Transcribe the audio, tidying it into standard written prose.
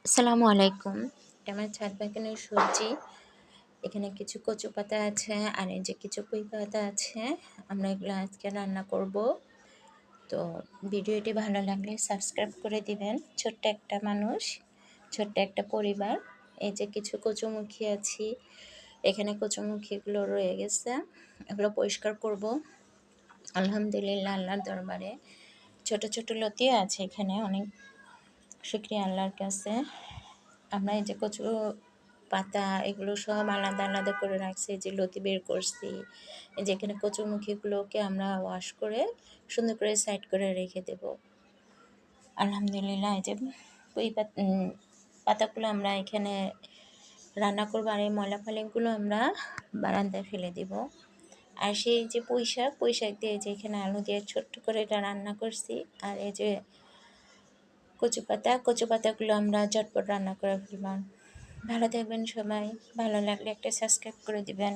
আসসালামু আলাইকুম। এটা আমার ছাদ বাগানের সবজি। এখানে কিছু কচু পাতা আছে আর এই যে কিছু পুঁই পাতা আছে। আমরা এগুলো আজকে রান্না করব। তো ভিডিওটি ভালো লাগলে সাবস্ক্রাইব করে দিবেন। ছোট্ট একটা মানুষ, ছোট্ট একটা পরিবার। এই যে কিছু কচুমুখী আছি। এখানে কচুমুখীগুলো রয়ে গেছে। এগুলো পরিষ্কার করব। আলহামদুলিল্লাহ আল্লাহর দরবারে ছোট ছোট লতিও আছে এখানে, অনেক শুকরিয়া আল্লাহর কাছে। আমরা এই যে কচু পাতা এগুলো সব আলাদা আলাদা করে রাখছি, যে লতি বের করছি। এই যে এখানে কচুমুখীগুলোকে আমরা ওয়াশ করে সুন্দর করে সাইড করে রেখে দেব। আলহামদুলিল্লাহ এই যে ওই পাতাগুলো আমরা এখানে রান্না করবো, আর এই ময়লা ফালিগুলো আমরা বারান্দায় ফেলে দিব। আর সেই যে পুঁই শাক দিয়ে যে এখানে আলু দিয়ে ছোট্ট করে এটা রান্না করছি। আর এই যে কচু পাতাগুলো আমরা চটপট রান্না করে ফেললাম। ভালো থাকবেন সবাই। ভালো লাগলে একটা সাবস্ক্রাইব করে দিবেন।